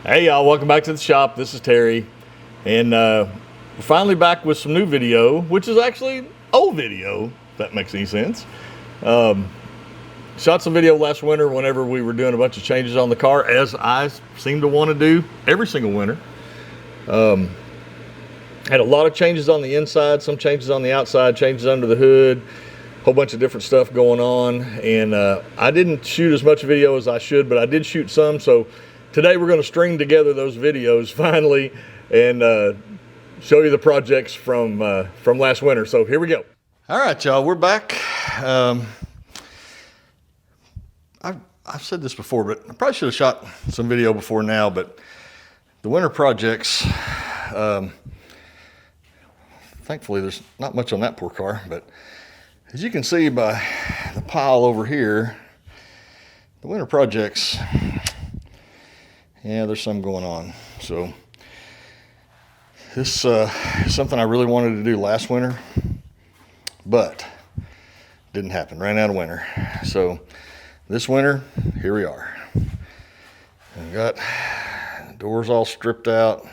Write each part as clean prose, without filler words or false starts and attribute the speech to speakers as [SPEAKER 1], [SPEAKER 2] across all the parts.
[SPEAKER 1] Hey y'all, welcome back to the shop. This is Terry, and we're finally back with some new video, which is actually old video, if that makes any sense. Shot some video last winter whenever we were doing a bunch of changes on the car, as I seem to want to do every single winter. Had a lot of changes on the inside, some changes on the outside, changes under the hood, a whole bunch of different stuff going on, and I didn't shoot as much video as I should, but I did shoot some, so today we're going to string together those videos finally and show you the projects from last winter. So here we go. All right, y'all, we're back. I've said this before, but I probably should have shot some video before now, but the winter projects, thankfully there's not much on that poor car, but as you can see by the pile over here, the winter projects, yeah, there's some going on. So this is something I really wanted to do last winter, but didn't happen. Ran out of winter. So this winter, here we are. I've got doors all stripped out.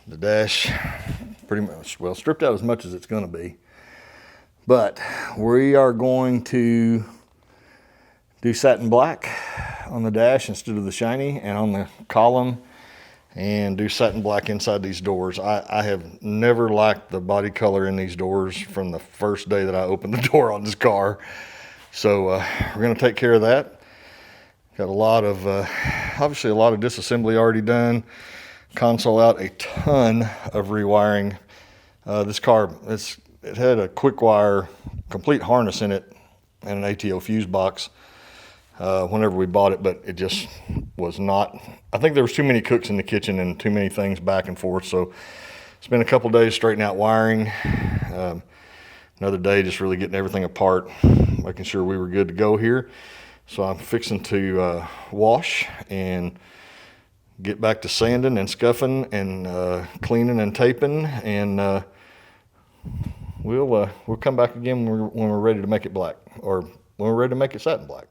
[SPEAKER 1] The dash pretty much, well, stripped out as much as it's going to be. But we are going to do satin black on the dash instead of the shiny, and on the column, and do satin black inside these doors. I have never liked the body color in these doors from the first day that I opened the door on this car. So we're going to take care of that. Got a lot of, obviously a lot of disassembly already done. Console out, a ton of rewiring. This car, it had a quick wire, complete harness in it, and an ATO fuse box. Whenever we bought it, but it just was not, I think there was too many cooks in the kitchen and too many things back and forth. So it's been a couple days straightening out wiring. Another day just really getting everything apart, making sure we were good to go here. So I'm fixing to wash and get back to sanding and scuffing and cleaning and taping, and we'll come back again when we're ready to make it black, or when we're ready to make it satin black.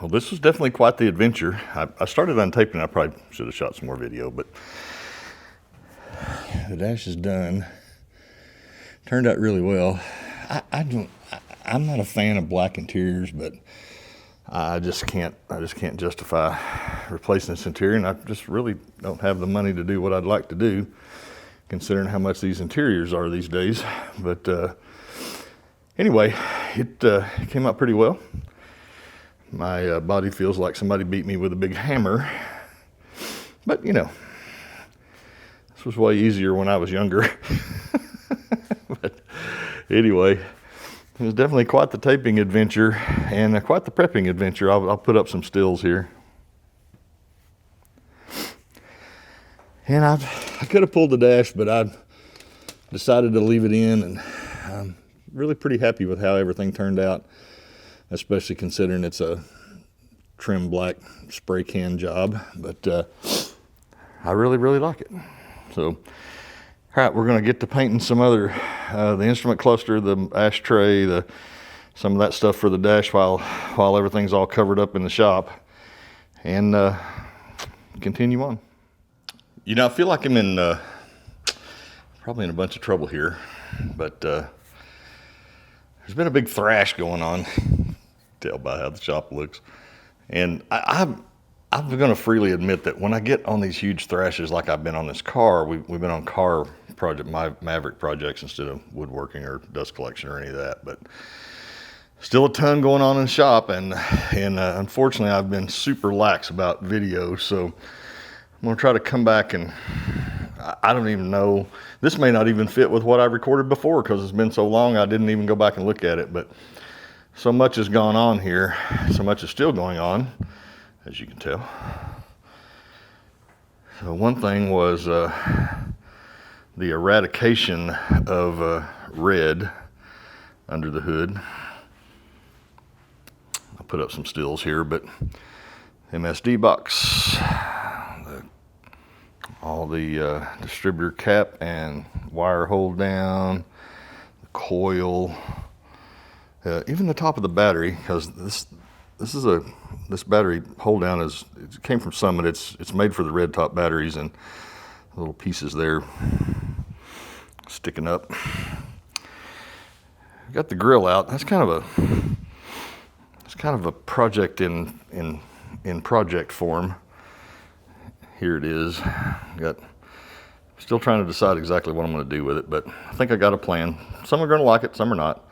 [SPEAKER 1] Well, this was definitely quite the adventure. I started untaping. I probably should have shot some more video, but the dash is done. Turned out really well. I'm not a fan of black interiors, but I just can't justify replacing this interior, and I just really don't have the money to do what I'd like to do, considering how much these interiors are these days. But anyway, it came out pretty well. My body feels like somebody beat me with a big hammer, but you know, this was way easier when I was younger. But anyway, it was definitely quite the taping adventure and quite the prepping adventure. I'll put up some stills here. And I could have pulled the dash, but I decided to leave it in, and I'm really pretty happy with how everything turned out, especially considering it's a trim black spray can job, but I really like it. So, all right, we're going to get to painting some other, the instrument cluster, the ashtray, some of that stuff for the dash while everything's all covered up in the shop, and continue on. You know, I feel like I'm in, probably in a bunch of trouble here, but there's been a big thrash going on. Tell by how the shop looks. And I'm going to freely admit that when I get on these huge thrashes like I've been on this car, we've been on car project, Maverick projects instead of woodworking or dust collection or any of that, but still a ton going on in the shop, and unfortunately I've been super lax about video, so I'm going to try to come back, and I don't even know, this may not even fit with what I recorded before because it's been so long I didn't even go back and look at it, but so much has gone on here, so much is still going on, as you can tell. So one thing was the eradication of red under the hood. I'll put up some stills here, but MSD box, all the distributor cap and wire hold down, the coil, even the top of the battery, because this battery hold down it came from Summit. It's made for the red top batteries, and little pieces there sticking up. Got the grill out. That's kind of a project in project form. Here it is. Still trying to decide exactly what I'm going to do with it, but I think I got a plan. Some are going to like it, some are not.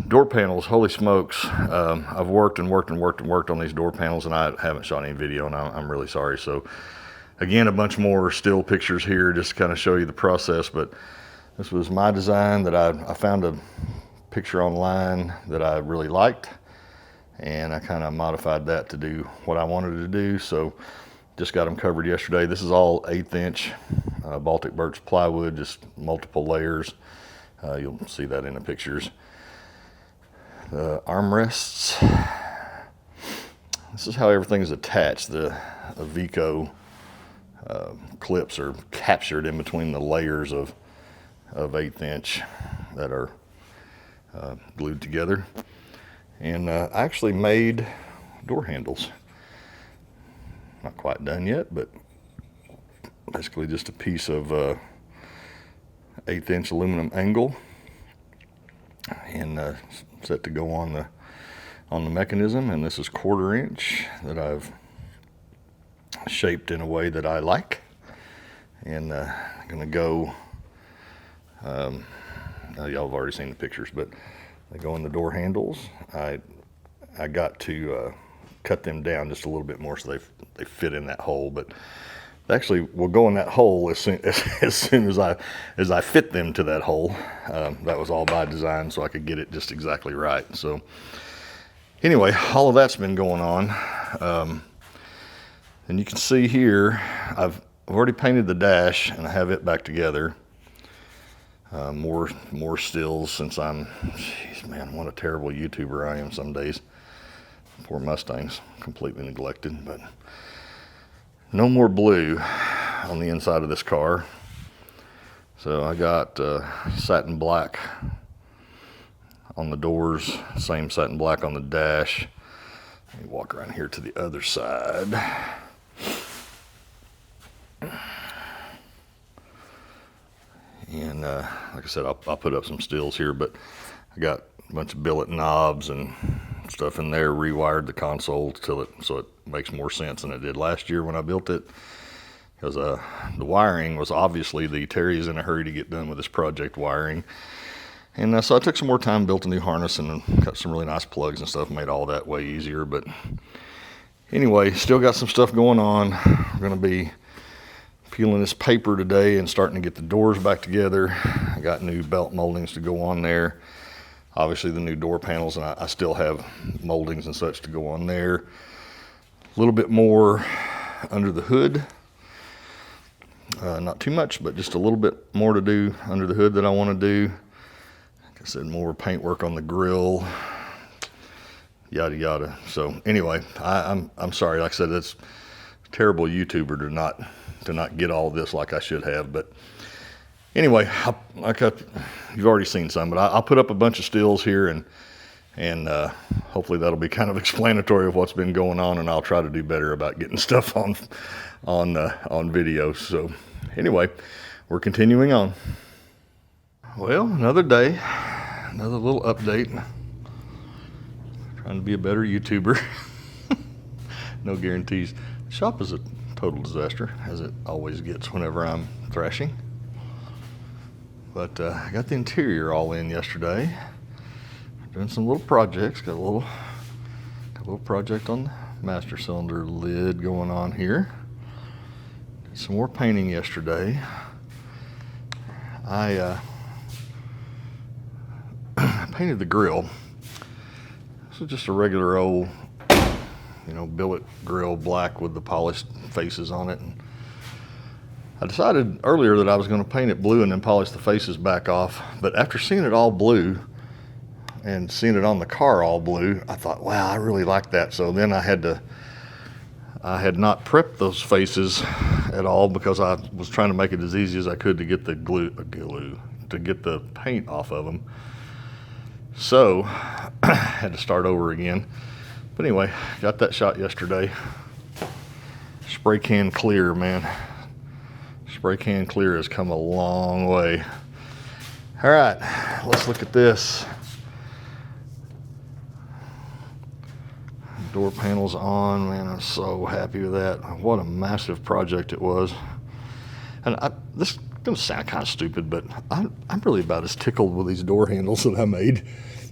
[SPEAKER 1] Door panels, holy smokes. I've worked on these door panels, and I haven't shot any video, and I'm really sorry. So again, a bunch more still pictures here just to kind of show you the process, but this was my design that I found a picture online that I really liked, and I kind of modified that to do what I wanted to do. So just got them covered yesterday. This is all 1/8 inch Baltic birch plywood, just multiple layers. You'll see that in the pictures. The armrests, this is how everything is attached. The Vico clips are captured in between the layers of 1/8 inch that are glued together. And I actually made door handles. Not quite done yet, but basically just a piece of 1/8 inch aluminum angle, and set to go on the mechanism. And this is 1/4 inch that I've shaped in a way that I like, and I'm gonna go. Now y'all have already seen the pictures, but they go in the door handles. I got to cut them down just a little bit more so they fit in that hole, but they actually will go in that hole as soon as I fit them to that hole. That was all by design, so I could get it just exactly right. So anyway, all of that's been going on, and you can see here I've already painted the dash, and I have it back together. More stills, since jeez man, what a terrible YouTuber I am some days. Poor Mustangs, completely neglected. But no more blue on the inside of this car. So I got satin black on the doors, same satin black on the dash. Let me walk around here to the other side. And like I said, I'll put up some stills here, but I got a bunch of billet knobs and stuff in there, rewired the console so it makes more sense than it did last year when I built it, because the wiring was obviously Terry's in a hurry to get done with this project wiring. And so I took some more time, built a new harness, and got some really nice plugs and stuff, made all that way easier. But anyway, still got some stuff going on. We're going to be peeling this paper today and starting to get the doors back together. I got new belt moldings to go on there. Obviously the new door panels, and I still have moldings and such to go on there. A little bit more under the hood. Not too much, but just a little bit more to do under the hood that I want to do. Like I said, more paint work on the grill, yada yada. So anyway, I'm sorry. Like I said, that's a terrible YouTuber to not get all this like I should have. But anyway, you've already seen some, but I'll put up a bunch of stills here, and hopefully that'll be kind of explanatory of what's been going on, and I'll try to do better about getting stuff on video. So anyway, we're continuing on. Well, another day, another little update. Trying to be a better YouTuber. No guarantees. The shop is a total disaster, as it always gets whenever I'm thrashing. But I got the interior all in yesterday. Doing some little projects. Got a little project on the master cylinder lid going on here. Did some more painting yesterday. I painted the grill. This is just a regular old, billet grill, black with the polished faces on it. And I decided earlier that I was going to paint it blue and then polish the faces back off. But after seeing it all blue and seeing it on the car all blue, I thought, wow, I really like that. So then I had not prepped those faces at all, because I was trying to make it as easy as I could to get the to get the paint off of them. So had to start over again. But anyway, got that shot yesterday. Spray can clear, man. Spray can clear has come a long way. All right, let's look at this. Door panels on, man, I'm so happy with that. What a massive project it was. And this is gonna sound kind of stupid, but I'm really about as tickled with these door handles that I made.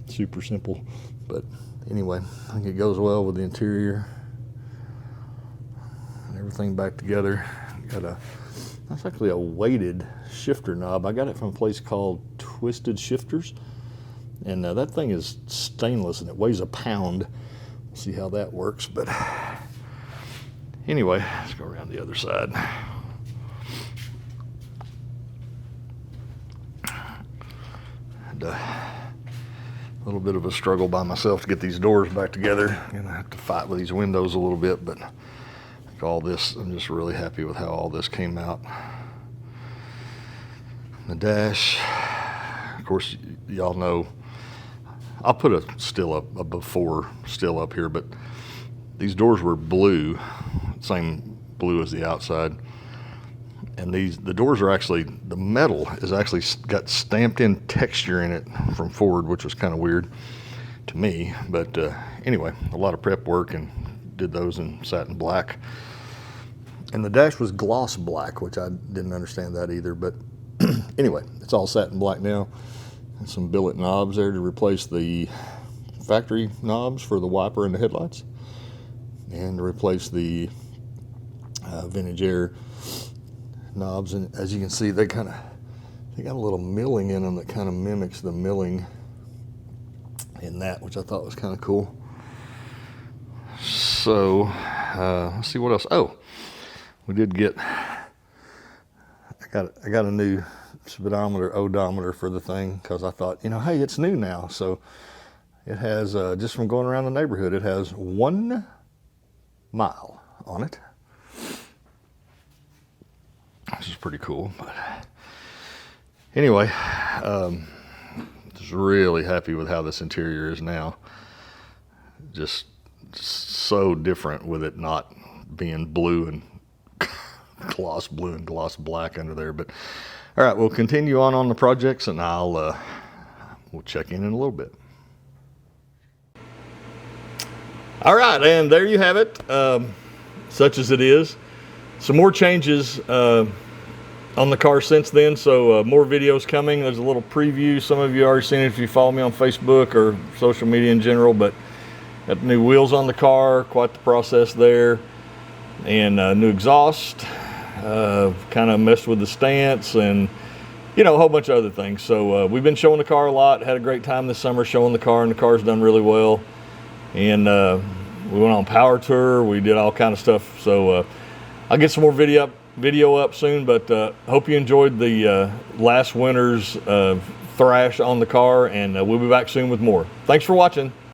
[SPEAKER 1] Super simple, but anyway, I think it goes well with the interior and everything back together. That's actually a weighted shifter knob. I got it from a place called Twisted Shifters, and that thing is stainless and it weighs a pound. We'll see how that works, but anyway, let's go around the other side. And, a little bit of a struggle by myself to get these doors back together. I'm gonna have to fight with these windows a little bit, but all this, I'm just really happy with how all this came out. The dash, of course, y'all know, I'll put a before still up here, but these doors were blue, same blue as the outside. And the doors are actually, the metal is actually got stamped in texture in it from Ford, which was kind of weird to me. But anyway, a lot of prep work, and did those in satin black. And the dash was gloss black, which I didn't understand that either. But anyway, it's all satin black now. And some billet knobs there to replace the factory knobs for the wiper and the headlights. And to replace the vintage air knobs. And as you can see, they got a little milling in them that kind of mimics the milling in that, which I thought was kind of cool. So let's see what else. Oh, we did get, I got a new speedometer, odometer for the thing, because I thought, hey, it's new now. So it has, just from going around the neighborhood, it has 1 mile on it. This is pretty cool. But anyway, just really happy with how this interior is now. Just so different with it not being blue and gloss blue and gloss black under there. But all right, we'll continue on the projects, and we'll check in a little bit. All right, and there you have it. Such as it is. Some more changes on the car since then, so more videos coming. There's a little preview. Some of you already seen it if you follow me on Facebook or social media in general, but got new wheels on the car, quite the process there, and new exhaust. Kind of messed with the stance and a whole bunch of other things. So we've been showing the car a lot, had a great time this summer showing the car, and the car's done really well. And we went on power tour, we did all kind of stuff. So I'll get some more video up soon, but hope you enjoyed the last winter's thrash on the car, and we'll be back soon with more. Thanks for watching.